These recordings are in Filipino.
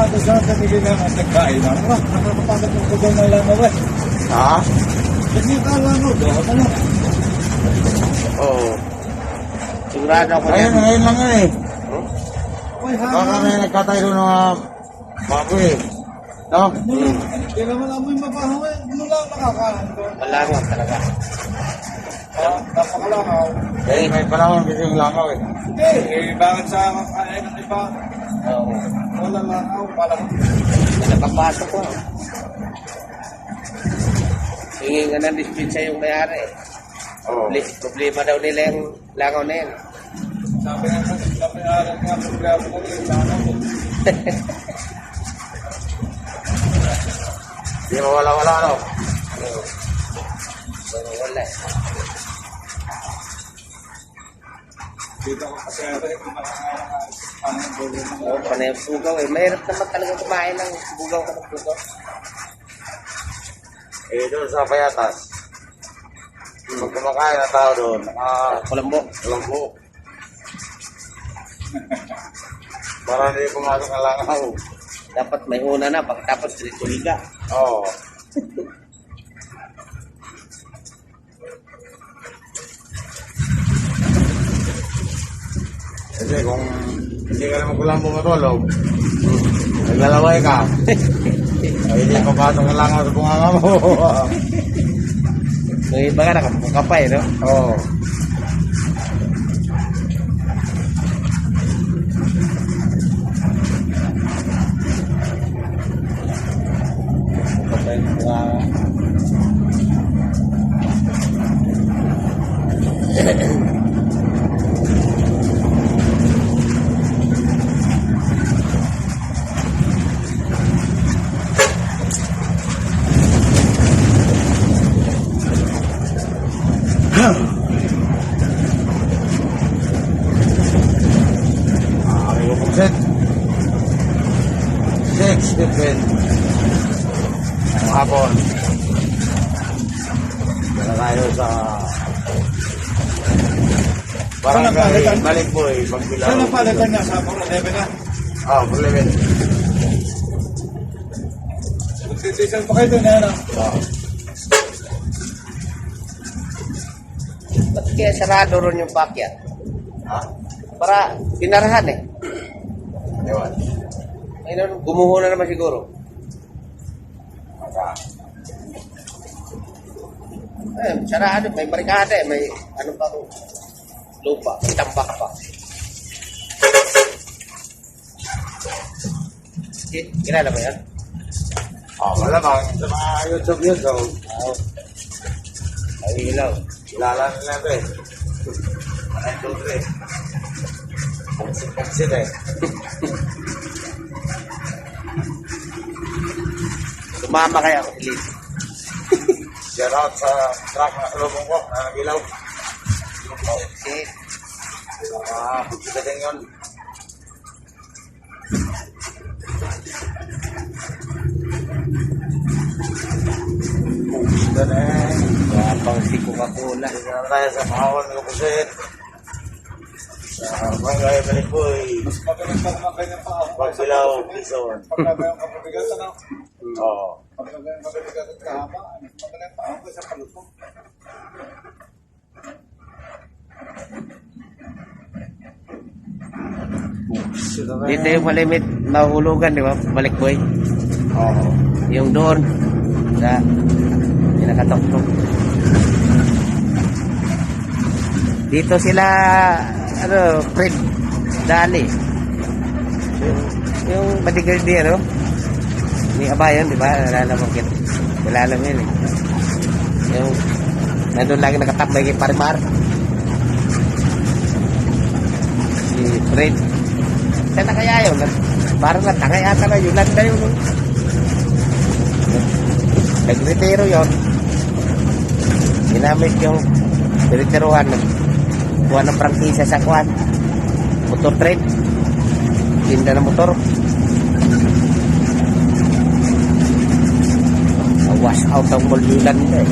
ito sa kanilin lang at nagkain. Nakakapagod ng kugaw na lang ako eh. Ha? Kasi yung kalango, doon ano? Oo. Sigurado ako Ayun, yan. ngayon lang yan eh. Uy, Baka hanga. may nagkatayo ng mga bago eh. No? Hindi naman amoy mabaho eh. Ano lang nakakain doon? Malangaw talaga. Napakalangaw. Eh, may panahon kasi yung langaw eh. Hindi, bakit sa kakain ng iba? Oo. Wala langaw, parang Napapasok ko. Hingi nga ng dispensa yung mayari. Oo. Problema daw nila yung langaw na yan. sabi nga programa ko yung langaw. Hindi mo wala-wala no? Pero wala eh. Dito ko kasi kung makakain Oo, panay ang bugaw eh. Mahirap naman talaga kumain ng bugaw ka ng bugaw. Eh, doon sa Payatas. Pag kumakain na tao doon, Kulambo. lambo. Para hindi pumasok ang langaw. Dapat may una na, pagkatapos dito higa. Oo. Kasi kung hindi ka naman kulambo matulog, naglalaway ka. Ay, hindi papasok ang langaw sa bunganga mo. Yung iba nga nakapuka pa eh, no? Oo. Puka pa yung buka. Ay, yung set. 6 different. Ang hapon. Wala tayo sa barangay Malikboy, Pagbilaw. Saan ang palitan niya? Sa Puro 11 na? Ah, Purleven. Magsitisal pa kayo doon, ano? Ba't kaya sarado ron yung pakyat? Ha? Para pinarahan eh. Ewan. Ayun, gumuho na naman siguro. Maka. Eh, sarado, may barikada eh. May ano pa kung lupa, may tambak pa. Kilala mo yan? Ah, malamang sa mga YouTube yun, so Oo. Ay, ilaw. kilala nila ito eh. Mga YouTube eh. Pagsit eh. Sumama kaya ako, Elise. Shout out sa truck na salubong ko, na nagilaw. Okay. Kita din yun. Kita na eh. Wala pang si Coca-Cola. Hindi na tayo sa mahawal ng kapusin. Sa Barangay Malikboy, Mas magaling pa naman kayo ng pao. Pagbilaw, Quezon. Pagka mayroong kapabigat, ano? Oo. Pagka mayroong kapabigat at kahama, ano? Magaling pa ako sa palutong. Dito yung malimit mahulugan, di ba? Balikboy. Oo. Yung doon, sa pinakatok-tok. Dito sila, ano, Fred Dali. Yung bodyguard niya, ano? Ni Abayan, di ba? Nalala mo kit. Nalala mo yun eh. Yung, nandun lagi nakatambay kay Parimar. Si Fred. Sana kaya yun? Parang natangay ata na yun. Landa yun. No? Nag-retiro yun. Ginamit yung retiruhan. Kuha ng prangkisa sa kuhan. Motor trade. Tinda ng motor. Wash out ang mulyulan nila eh.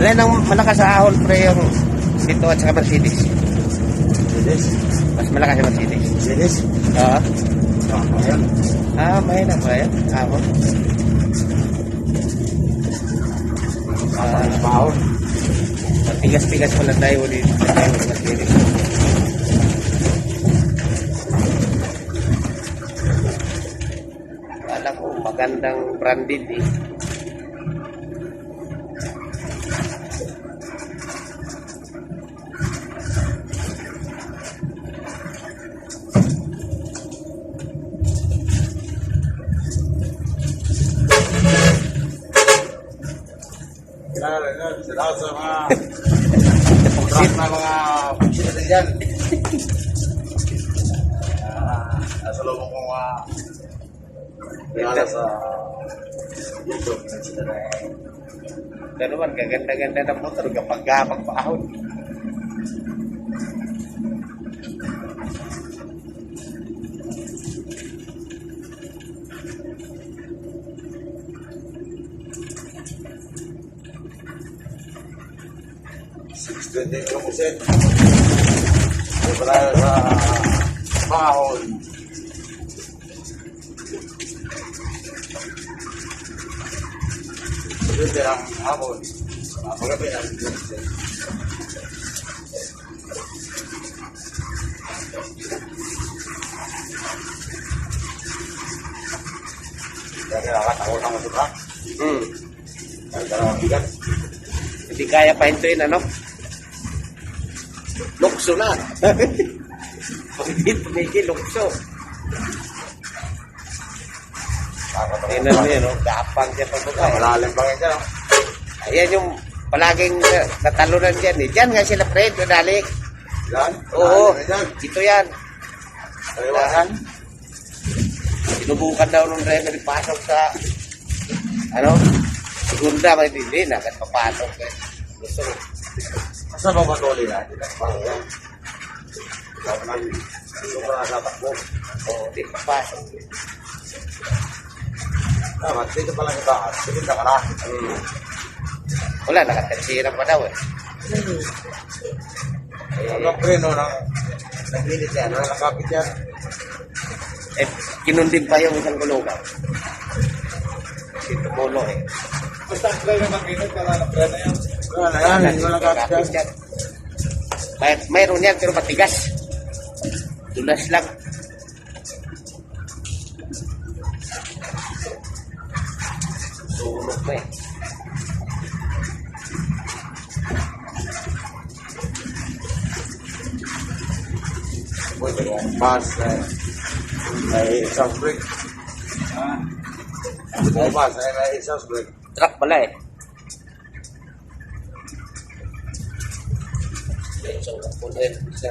Alin ang malakas sa ahon pre yung dito at saka Mercedes? Mercedes. Mas malakas sa Mercedes. Mercedes. Oo. Ayan. May na pa yan. Ahon. Bahon. Tigas-tigas mo lang tayo dito sa tayo sa Mercedes. Alam ko, magandang branded eh. Salamat sa mga truck na mga sila dyan. Nasa loob kong kilala sa YouTube. Pero naman, gaganda-ganda ng motor kapag magpaahon. %20%. Wala sa bahon. Ito ang hapon. Magabi ang kaya nakakatakot ang ito ba? Dalawang bigat. Hindi kaya pahintuin, ano? Lukso na. Hindi tumigil, lukso. Tingnan mo yun, gapang siya pagbuka. Malalim pa ngayon dyan. Ayan yung palaging natalunan dyan eh. Dyan nga sila, Fred, nadali. Yan? Oo, Malalim dyan. ito yan. Kaliwasan. Sinubukan daw nung driver ipasok sa, ano, segunda, may hindi na, kahit papasok. Gusto ko. Asa ba matuli na? Parang yan. Gusto ko na sa takbo. Oo, di papasok. Dapat, dito pa lang yung takas. Sige ka na. Wala, nakatansira pa daw eh. Ang preno ng naglinit yan. Wala nakapit yan. Eh, kinundin pa yung isang gulugan. Kasi tumulo eh. Basta ang play na makinit, wala na play na yan. Wala na yan. Hindi wala nakapit Kapit yan. yan. Mayroon yan, pero matigas. Tulas lang. Tulog na eh. Mas, may exhaust brake. Ay, mas, may exhaust brake. Truck pala eh. So, punin sa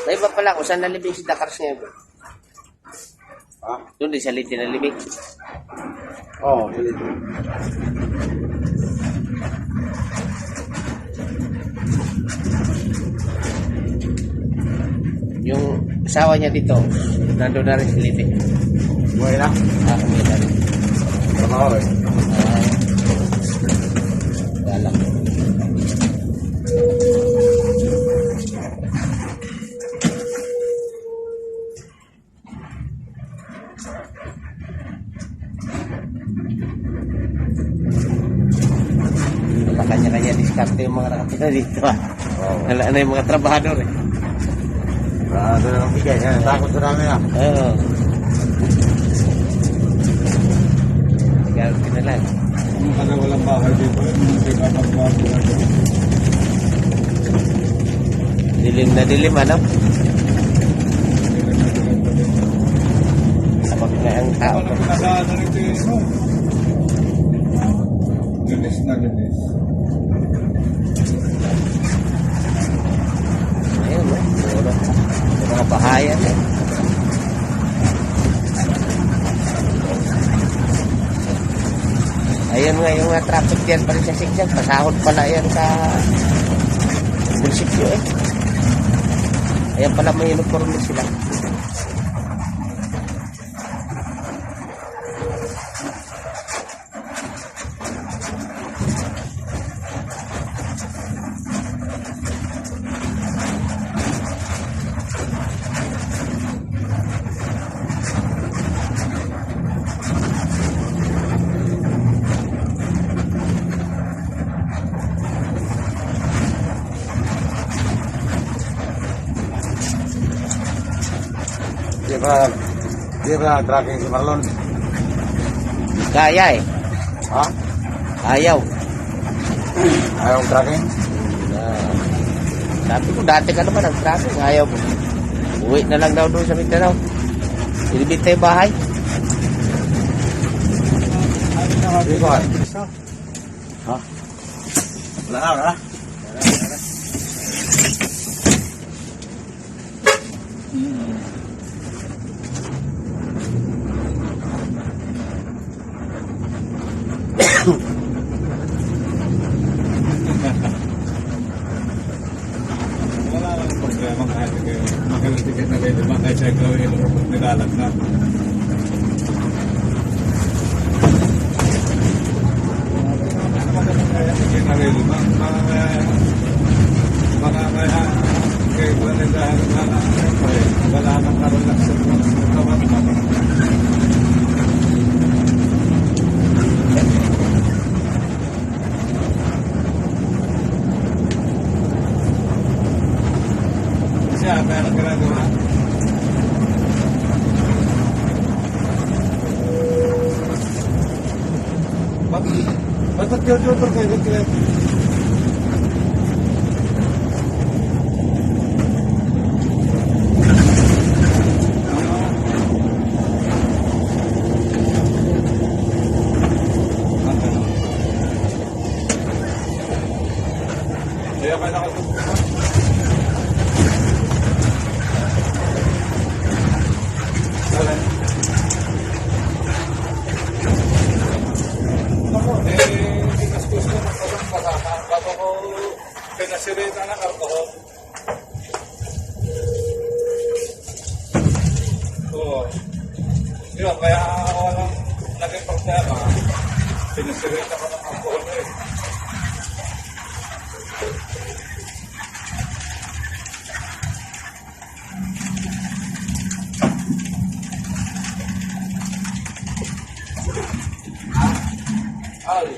May iba pala kung saan nalibig si Dakar niya. Ha? Doon din sa liti nalibig. Oo, dito. Yung asawa niya dito, nandun na rin sa liti. Buhay na. Kami na rin. Trabaho eh. Galak. Kanya-kanya diskarte yung mga nakapila dito ah. Oo. Wala na yung mga trabahador eh. Ano na lang bigay. Yan, takot sa namin ah. Oo. Gagawin na lang. Kung ka na walang bahay dito, hindi ka magbago na dito. Dilim na dilim ano? Kapag na ang tao. Ano pinasaan na rin tingin mo? Linis na linis. Ayun, no? Puro. Ayun nga yung traffic yan pa rin sa Sigsag. Pasahod pala yan sa munisipyo eh. Ayan pala may uniforme sila. Di ba tracking si Marlon? Kaya eh. Ha? Ayaw. Ayaw tracking? Sabi ko, dati ka naman ang traffic. Ayaw mo. Uwi na lang daw doon sa Mindanao. Ilibit tayo bahay. Di ko ha? Wala na, wala. Wala lang problema kahit magkakatikit na rin, diba? Kahit siya gawin yung nilalag na. Wala nang karelax sa kawan na. Siya, meron ginagawa. Ba't nag-tutor kayo? Kaya kaya nakatutupan. Saan? Ako, pinaskus ko ng kasang pasama. Bago ko pinasirita ng alcohol. Oo. Yun, kaya walang naging problema. Pinasirita ko ng alcohol eh. Ay.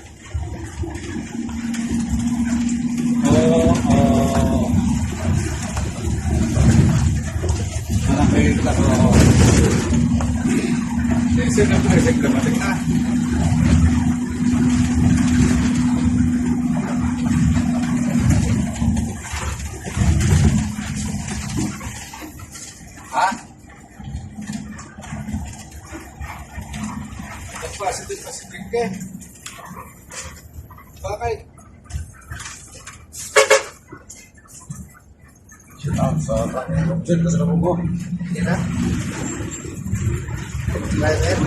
Nakakita ko. Sino na present ka matik na? Ha? Positive ka. Bakit? Shoot out sa tracking ko sa Kabunggo. Hindi na. Driver.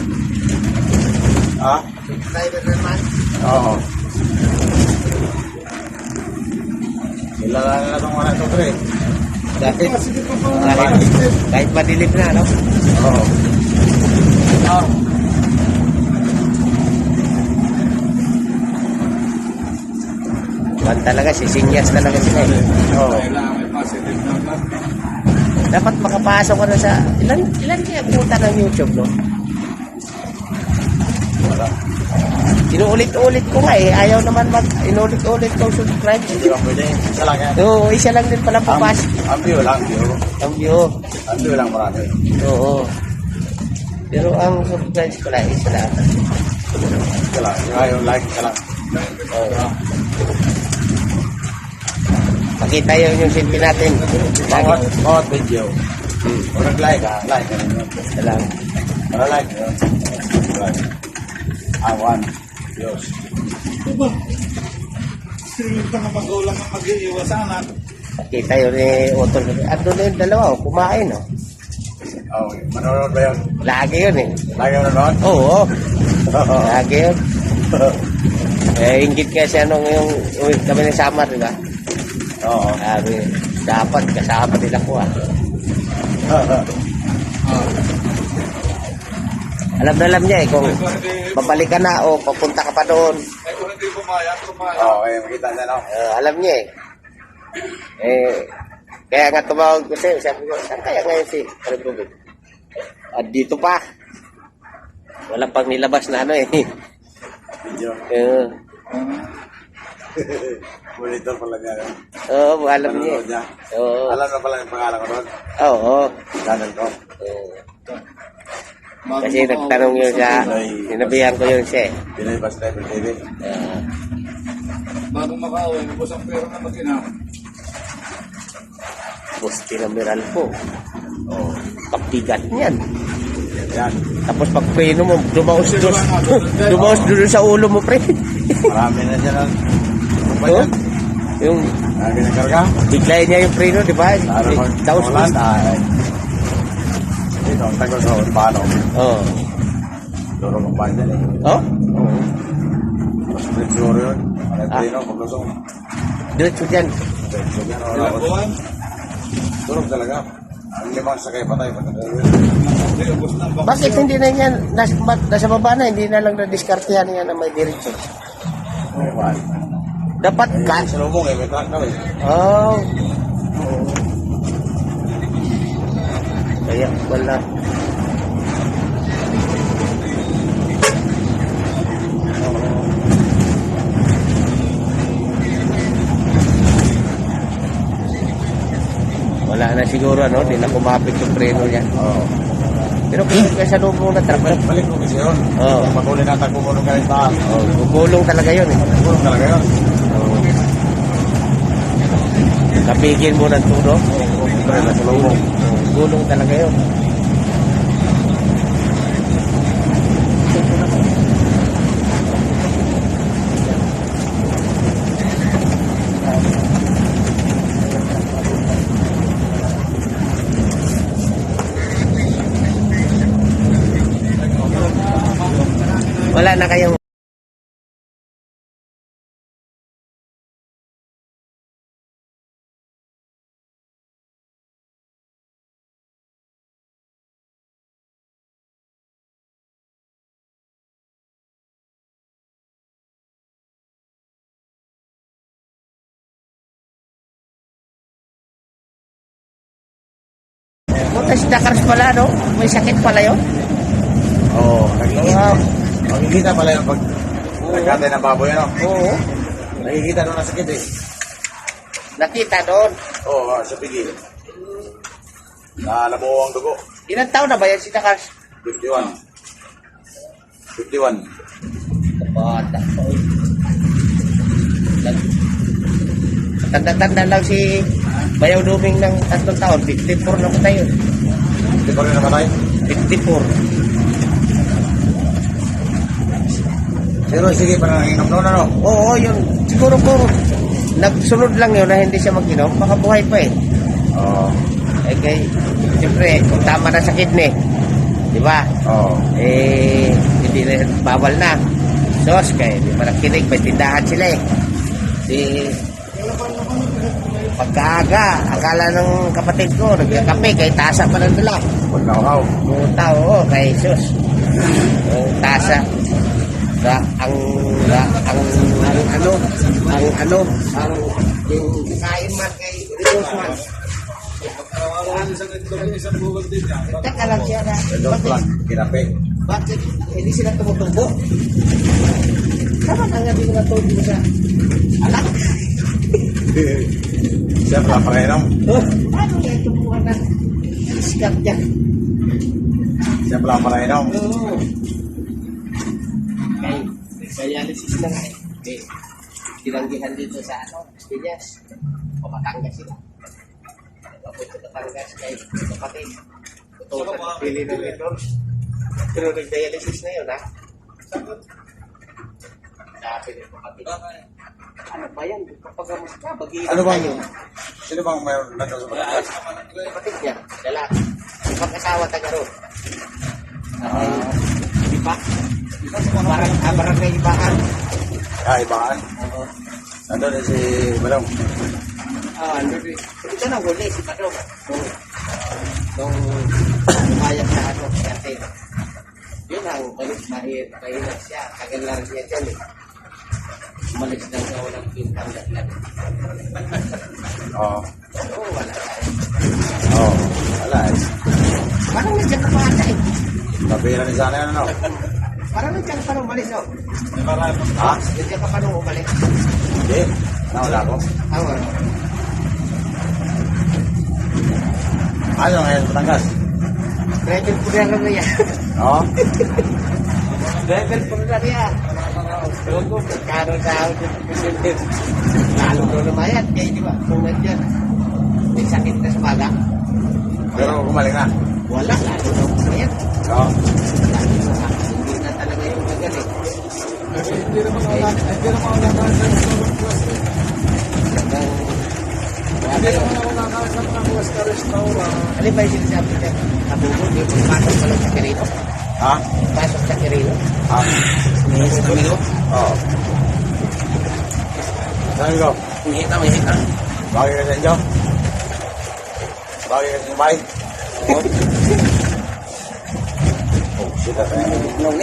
Ha? Driver naman. Oo. Kilala na itong mga ito, pre. Dahil Positive ka pa. kahit madilim na, no? Oo. Yan talaga, sisinyas talaga sila eh. Oo. Kailangan may positive naman. Dapat makapasok ka na sa... Ilan kaya puta ng YouTube, no? Wala. Inuulit-ulit ko nga eh. Ayaw naman inuulit-ulit kong subscribe. Hindi ba pwede? Isa lang yan. Oo, isa lang din pala papasok. Ang view lang, view. Ang view. Ang view lang marami. Oo. Pero ang subscribe pala, isa lang. Isa lang. Yung like, isa lang. Oo. Makita yung silpi natin. Bawat video. Kung nag-like ha, like. Isa lang. Para like. Like. Awan. Diyos. Diba? Sino ka na magulang ang mag-iiwasanan? Makita yun ni Otto. Ando na yung dalawa, kumain, no? Okay. Manonood ba yun? Lagi yun eh. Lagi manonood? Oo. Lagi yun. Eh, inggit kasi nung yung uwi kami ng summer, di ba? Oo. Sabi, dapat kasama nila ko ah. Alam niya eh kung babalik ka na o papunta ka pa doon. Eh, kung hindi pumayag. Oo, okay, makita na no. Alam niya eh. Kaya nga tumawag ko sa'yo. Sabi ko, saan kaya ngayon si Republic? At dito pa. Wala pang nilabas na ano eh. Video. Monitor pala niya. Oo, alam niya. Nanonood niya. Oo. Alam na pala yung pangalan ko doon. Oo. Channel ko. Kasi nagtanong yun siya. Sinabihan ko yun siya eh. Pinoy Bus Driver TV. Bagong makauwi, ubos ang pera na mag-inam. Busti na miral po. Papigat niyan. Yan. Tapos pag preno mo, dumaos doon sa ulo mo, pre. Marami na siya nun. Ano ba Oh, yan? yung Lagi nakarga? biglayin niya yung preno, di ba? Taos mo. Ulan. Dito, ang tagal sa paano. Oo. Loro ng pandan eh. Oh? Mas split siguro yun. Ano yung trino, paglusong. Diretso dyan. So, yan, wala Ilang ko. buwan? Durog talaga. Ang limang sakay patay. Pagkakawin. Hindi, ubos na. Bakit hindi na yan, nasa baba na, hindi na lang na-diskartehan niya na may diretso? Okay, man. Dapat ka. Sa lubong eh, may truck na eh. Oh. Kaya wala. Wala na siguro, ano? Hindi na kumapit yung preno niya. Oo. Pero kung sa lubong na truck, Balik mo kasi yun. Oo. Yung pag-uli natin kumulong ka rin taas. gugulong talaga yun eh. Kumulong talaga yun. Kapigil mo ng tulo. Ito rin, nasa lubong. Gulong talaga yun. Wala na kayong Butas Dakars pala, no? May sakit pala yun. Oo. Nakikita pala yung pag nagkatay ng baboy, ano? Oo. Nakikita doon na sakit eh. Nakita doon. Oo, sa pigil. Nabuo ang dugo. Ilang taon na ba yan si Dakars? 51. 51. Bata. Tanda-tanda lang si Bayaw Duming ng 3 taon. 54 na patay yun. Hindi pa rin namatay. 54. Pero sige pa na nanginom noon, ano? Oo, yun. Siguro po, nagsunod lang yun na hindi siya mag-inom. Baka buhay pa eh. Oo. Eh, kay, siyempre, kung tama na sa kidney, di ba? Oo. Eh, hindi na bawal na. Sos, kaya di ba nakinig, may tindahan sila eh. Pagkaaga, akala ng kapatid ko, nagkakape, kay tasa pa lang nila. Huwag nauhaw. Puta, oo, kay sus. Yung tasa. Yung kain man kay Rizosman. Araw-araw sa ganito, isang buwan din yan. Teka lang siya na, Ito lang, kinape. bakit hindi sila tumutubo? Tama na nga din natutubo sa anak. Siya pala pakainom. Oh, ano nga ito po na discount niya? Siya pala pakainom. Oo. Dialysis na nga eh. Okay. Tinanggihan dito sa Piñas. Papatangas sila. Papunta Batangas kay kapatid. Ito sa pili ng ito. Pero nag-dialysis na yun ha. Sabi ng kapatid. Ano ba yan? Kapagamas ka, bagihan Ano bang, tayo. sino bang mayroon na sa Batangas? Kapatid niya, lalaki. Ipag-asawa taga ron. Di ba? Barangay Ibaan. Ibaan. Oo. Nandun din si Balong. Ano rin. Ito na huli si Padong. Nung umayag sa ano, kasi yun ang mahirap siya. Tagal lang siya dyan eh. Umalis lang sa walang pintang daglag. Oo. Oo, wala tayo. Oo. Wala eh. Parang nandiyan ka pa ata eh. Kapira ni sana yan ano. Parang nandiyan ka pa nung umalis, no? May marami. Ha? Nandiyan ka pa nung umalis. Hindi. Nawala ko. Awa. Ano ngayon Batangas? Driver po na lang niya. Oo. Driver po na niya. Doon ko, kano sa ako. Lalo doon lumayat. Kaya di ba, kung nandiyan, may sakit na sa baga. Pero gumaling na. Wala, lalo doon lumayat. Oo. Hindi na talaga yung magaling. Hindi naman wala sa restaurant. Alin ba yung sinasabi niya? Nabubo, di ba? Pasok pa lang sa Quirino? Ha? Pasok sa Quirino? Ha? May sa Quirino? Oo. Saan ko? May hita. Bagay ka sa inyo? Bagay ka sa bahay? Oo. Oh, shit. Nung